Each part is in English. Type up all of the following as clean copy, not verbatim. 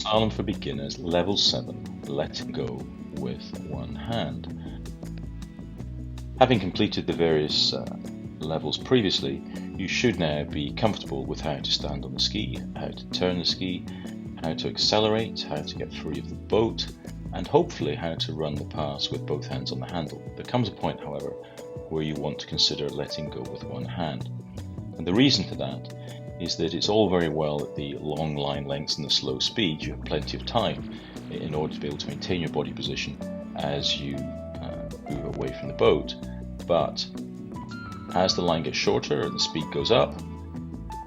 Slalom for Beginners, Level 7, Letting Go with One Hand. Having completed the various levels previously, you should now be comfortable with how to stand on the ski, how to turn the ski, how to accelerate, how to get free of the boat, and hopefully how to run the pass with both hands on the handle. There comes a point, however, where you want to consider letting go with one hand. And the reason for that is that it's all very well at the long line lengths and the slow speed. You have plenty of time in order to be able to maintain your body position as you move away from the boat. But as the line gets shorter and the speed goes up,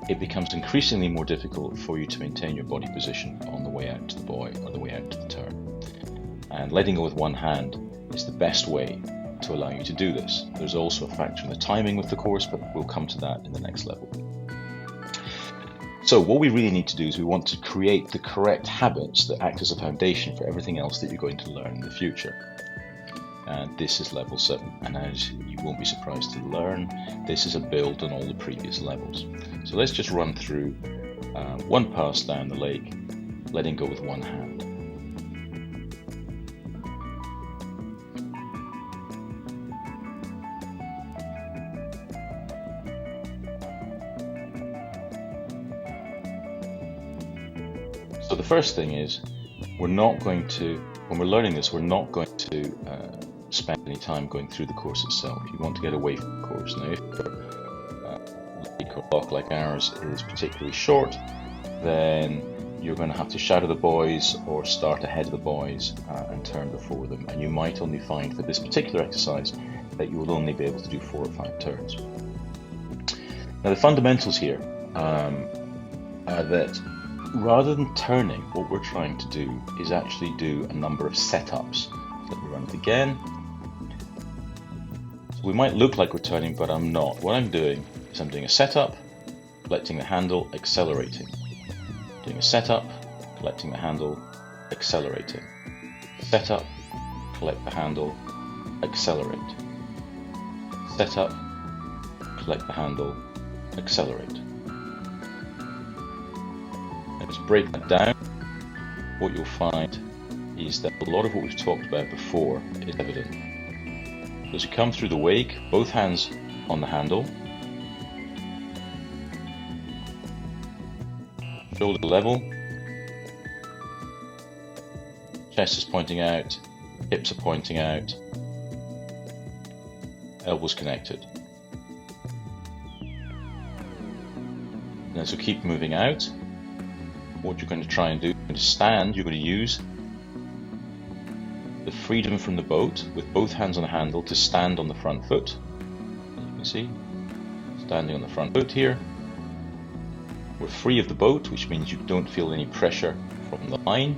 it becomes increasingly more difficult for you to maintain your body position on the way out to the buoy or the way out to the turn. And letting go with one hand is the best way to allow you to do this. There's also a factor in the timing with the course, but we'll come to that in the next level. So what we really need to do is we want to create the correct habits that act as a foundation for everything else that you're going to learn in the future. And this is level 7, and as you won't be surprised to learn, this is a build on all the previous levels. So let's just run through one pass down the lake, letting go with one hand. So the first thing is, when we're learning this, we're not going to spend any time going through the course itself. You want to get away from the course. Now, if your lake or loch like ours is particularly short, then you're going to have to shadow the buoys or start ahead of the buoys and turn before them. And you might only find for this particular exercise that you will only be able to do 4 or 5 turns. Now, the fundamentals here are that rather than turning, what we're trying to do is actually do a number of setups. So let me run it again. So we might look like we're turning, but I'm not. What I'm doing is I'm doing a setup, collecting the handle, accelerating. Doing a setup, collecting the handle, accelerating. Setup, collect the handle, accelerate. Setup, collect the handle, accelerate. Let's break that down. What you'll find is that a lot of what we've talked about before is evident. So as you come through the wake, both hands on the handle, shoulder level, chest is pointing out, hips are pointing out, elbows connected. And as you keep moving out, what you're going to try and do, you're going to stand, you're going to use the freedom from the boat with both hands on the handle to stand on the front foot. As you can see, standing on the front foot here. We're free of the boat, which means you don't feel any pressure from the line.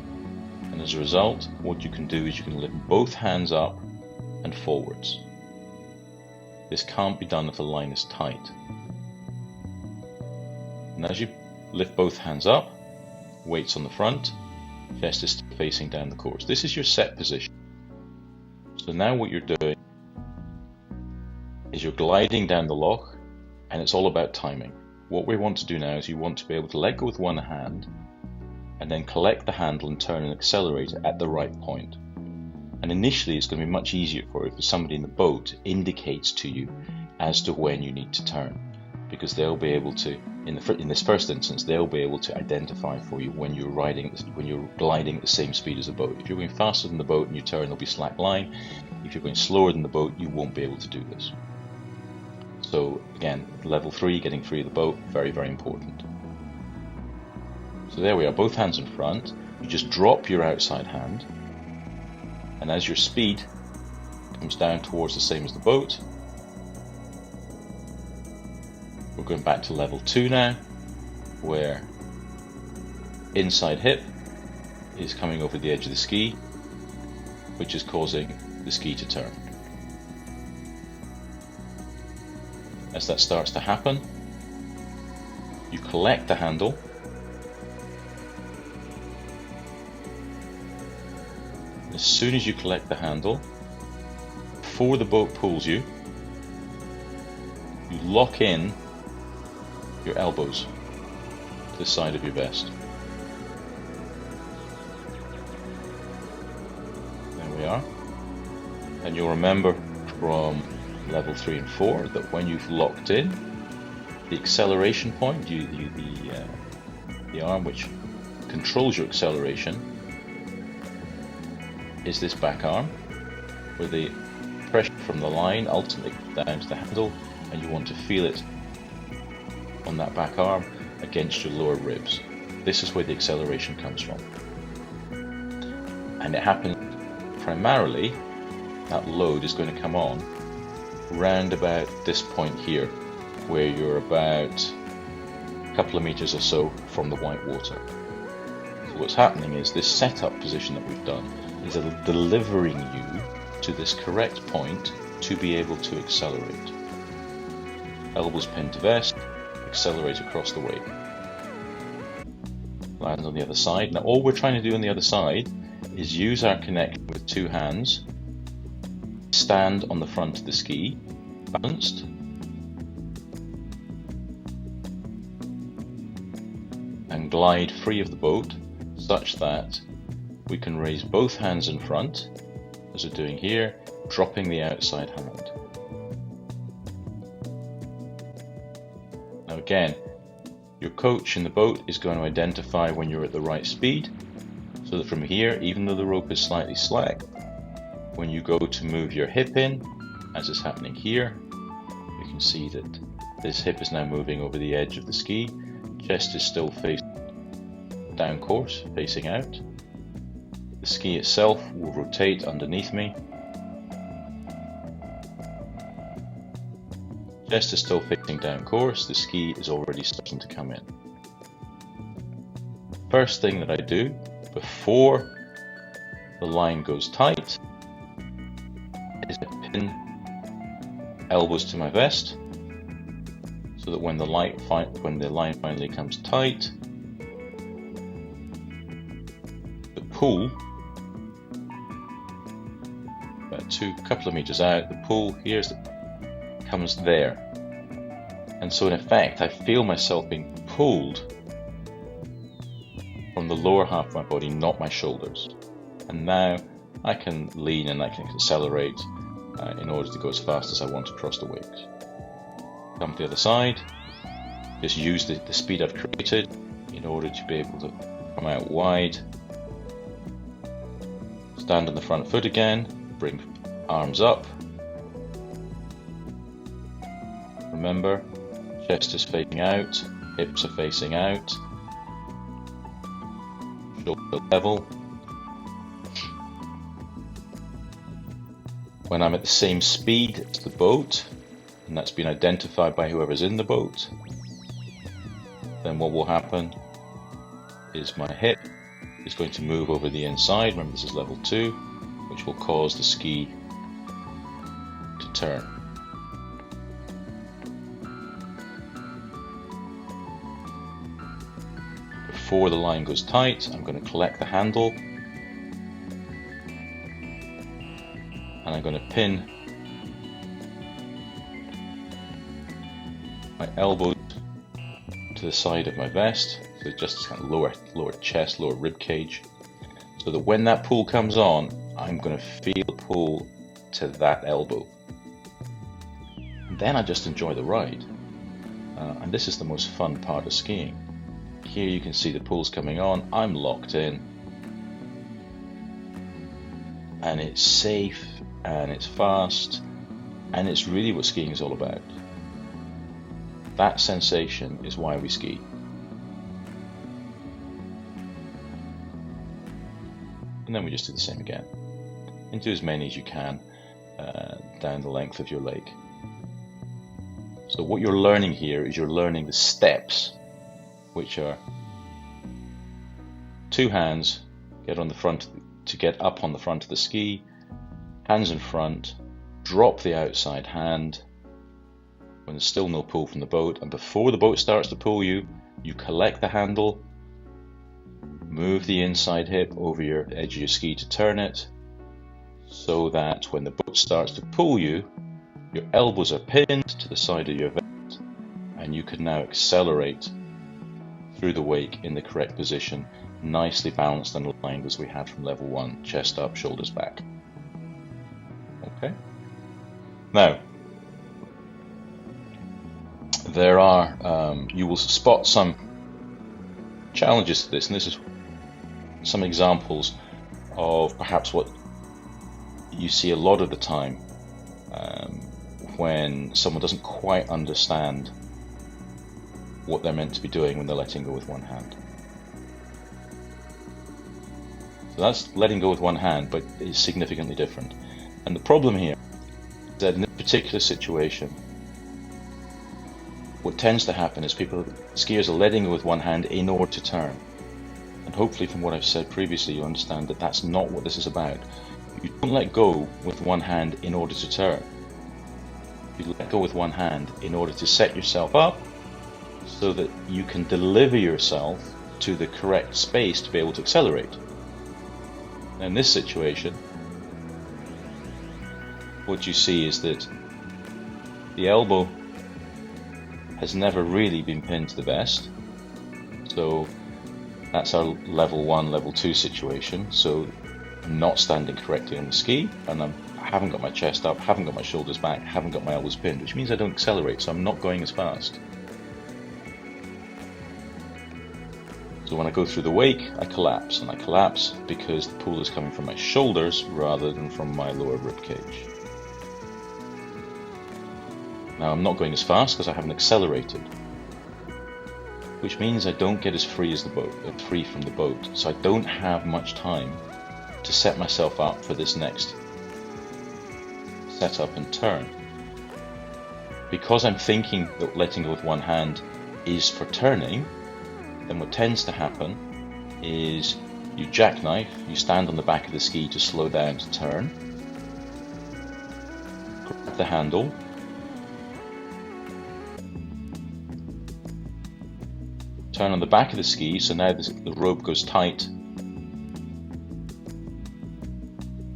And as a result, what you can do is you can lift both hands up and forwards. This can't be done if the line is tight. And as you lift both hands up, weights on the front, chest is still facing down the course. This is your set position. So now what you're doing is you're gliding down the loch, and it's all about timing. What we want to do now is you want to be able to let go with one hand and then collect the handle and turn and accelerate at the right point. And initially it's going to be much easier for you if somebody in the boat indicates to you as to when you need to turn, because they'll be able to, in this first instance, they'll be able to identify for you when you're gliding at the same speed as the boat. If you're going faster than the boat and you turn, there'll be slack line. If you're going slower than the boat, you won't be able to do this. So again, level 3, getting free of the boat, very, very important. So there we are, both hands in front. You just drop your outside hand, and as your speed comes down towards the same as the boat, we're going back to level 2 now, where inside hip is coming over the edge of the ski, which is causing the ski to turn. As that starts to happen, you collect the handle, as soon as you collect the handle, before the boat pulls you, you lock in your elbows to the side of your vest. we are. And you'll remember from level 3 and 4 that when you've locked in, the acceleration point, the arm which controls your acceleration, is this back arm, where the pressure from the line ultimately comes down to the handle, and you want to feel it on that back arm against your lower ribs. This is where the acceleration comes from. And it happens primarily, that load is going to come on round about this point here, where you're about a couple of meters or so from the white water. So what's happening is this setup position that we've done is delivering you to this correct point to be able to accelerate. Elbows pinned to vest, accelerate across the wake. Land on the other side. Now all we're trying to do on the other side is use our connection with two hands, stand on the front of the ski, balanced, and glide free of the boat such that we can raise both hands in front, as we're doing here, dropping the outside hand. Now again, your coach in the boat is going to identify when you're at the right speed, so that from here, even though the rope is slightly slack, when you go to move your hip in, as is happening here, you can see that this hip is now moving over the edge of the ski, chest is still facing down course, facing out. The ski itself will rotate underneath me. Chest is still facing down course, the ski is already starting to come in. First thing that I do before the line goes tight is I pin elbows to my vest, so that when the line finally comes tight, the pull, about couple of meters out, the pull here comes there, and so in effect I feel myself being pulled from the lower half of my body, not my shoulders. And now I can lean and I can accelerate in order to go as fast as I want across the wakes. Come to the other side, just use the speed I've created in order to be able to come out wide. Stand on the front foot again, bring arms up. Remember, chest is facing out, hips are facing out, shoulder level. When I'm at the same speed as the boat, and that's been identified by whoever's in the boat, then what will happen is my hip is going to move over the inside. Remember, this is level 2, which will cause the ski to turn. Before the line goes tight, I'm going to collect the handle, and I'm going to pin my elbows to the side of my vest, so just kind of lower chest, lower rib cage, so that when that pull comes on, I'm going to feel the pull to that elbow. And then I just enjoy the ride, and this is the most fun part of skiing. Here you can see the pulls coming on, I'm locked in, and it's safe, and it's fast, and it's really what skiing is all about. That sensation is why we ski. And then we just do the same again. And do as many as you can down the length of your leg. So what you're learning here is you're learning the steps, which are two hands, get on the front to get up on the front of the ski, hands in front, drop the outside hand when there's still no pull from the boat, and before the boat starts to pull you, you collect the handle, move the inside hip over your edge of your ski to turn it, so that when the boat starts to pull you, your elbows are pinned to the side of your vest, and you can now accelerate through the wake in the correct position, nicely balanced and aligned as we had from level 1, chest up, shoulders back. Now, there are, you will spot some challenges to this, and this is some examples of perhaps what you see a lot of the time when someone doesn't quite understand what they're meant to be doing when they're letting go with one hand. So that's letting go with one hand, but it's significantly different. And the problem here is that in this particular situation, what tends to happen is skiers are letting go with one hand in order to turn. And hopefully from what I've said previously, you understand that that's not what this is about. You don't let go with one hand in order to turn. You let go with one hand in order to set yourself up so that you can deliver yourself to the correct space to be able to accelerate. Now in this situation, what you see is that the elbow has never really been pinned to the vest. So that's our level 1, level 2 situation. So I'm not standing correctly on the ski, and I haven't got my chest up, haven't got my shoulders back, haven't got my elbows pinned, which means I don't accelerate, so I'm not going as fast. So when I go through the wake, I collapse, and I collapse because the pull is coming from my shoulders rather than from my lower rib cage. Now I'm not going as fast because I haven't accelerated, which means I don't get as free as the boat, free from the boat. So I don't have much time to set myself up for this next setup and turn. Because I'm thinking that letting go with one hand is for turning, then what tends to happen is you jackknife, you stand on the back of the ski to slow down to turn, grab the handle, turn on the back of the ski, so now the rope goes tight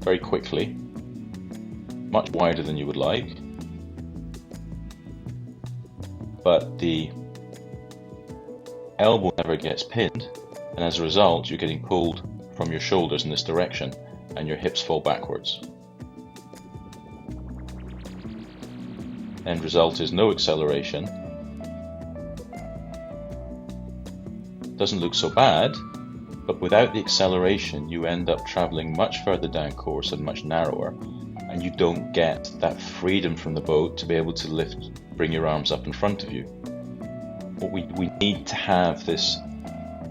very quickly, much wider than you would like, but the elbow never gets pinned, and as a result you're getting pulled from your shoulders in this direction and your hips fall backwards. End result is no acceleration. Doesn't look so bad, but without the acceleration you end up traveling much further down course and much narrower, and you don't get that freedom from the boat to be able to bring your arms up in front of you. What we need to have this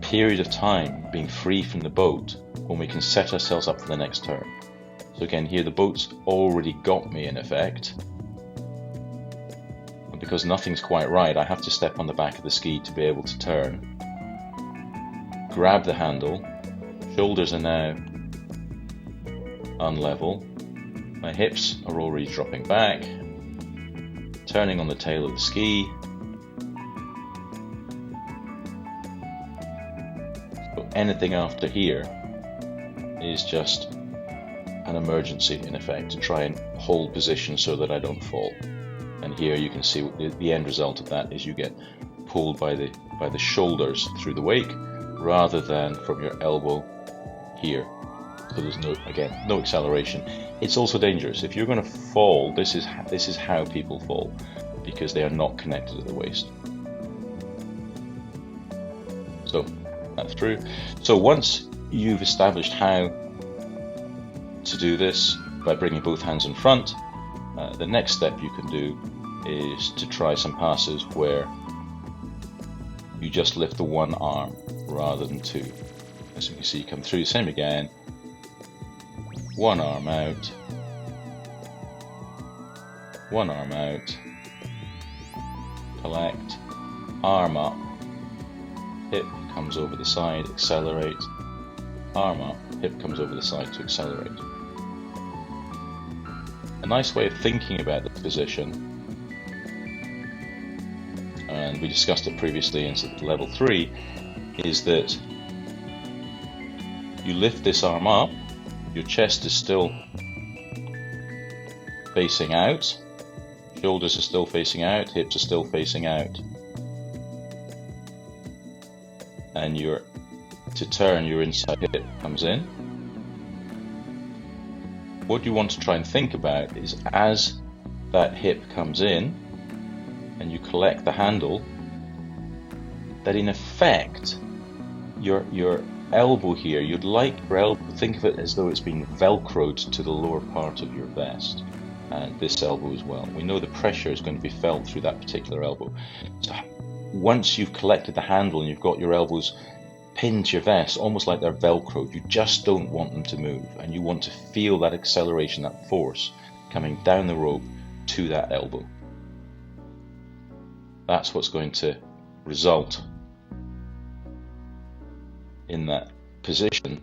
period of time being free from the boat when we can set ourselves up for the next turn. So again, here the boat's already got me in effect, and because nothing's quite right, I have to step on the back of the ski to be able to turn. Grab the handle, shoulders are now unlevel, my hips are already dropping back, turning on the tail of the ski. So anything after here is just an emergency in effect to try and hold position so that I don't fall. And here you can see the end result of that is you get pulled by the shoulders through the wake, rather than from your elbow here. So there's no acceleration. It's also dangerous. If you're going to fall, this is how people fall, because they are not connected at the waist. So that's true. So once you've established how to do this by bringing both hands in front, the next step you can do is to try some passes where you just lift the one arm rather than two. As you can see, come through the same again, one arm out, one arm out, collect, arm up, hip comes over the side, accelerate, arm up, hip comes over the side to accelerate. A nice way of thinking about this position, and we discussed it previously in level 3, is that you lift this arm up, your chest is still facing out, shoulders are still facing out, hips are still facing out, and to turn, your inside hip comes in. What you want to try and think about is, as that hip comes in and you collect the handle, that in effect your elbow here, you'd like your elbow, think of it as though it's being velcroed to the lower part of your vest, and this elbow as well. We know the pressure is going to be felt through that particular elbow. So once you've collected the handle and you've got your elbows pinned to your vest, almost like they're velcroed, you just don't want them to move, and you want to feel that acceleration, that force coming down the rope to that elbow. That's what's going to result in that position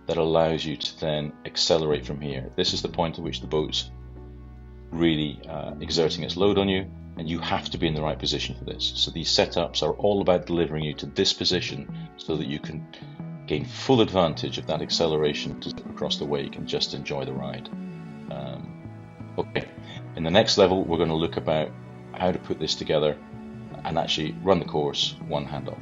that allows you to then accelerate from here. This is the point at which the boat's really exerting its load on you, and you have to be in the right position for this. So these setups are all about delivering you to this position so that you can gain full advantage of that acceleration to slip across the wake and just enjoy the ride. Okay, in the next level we're going to look about how to put this together and actually run the course one hand off.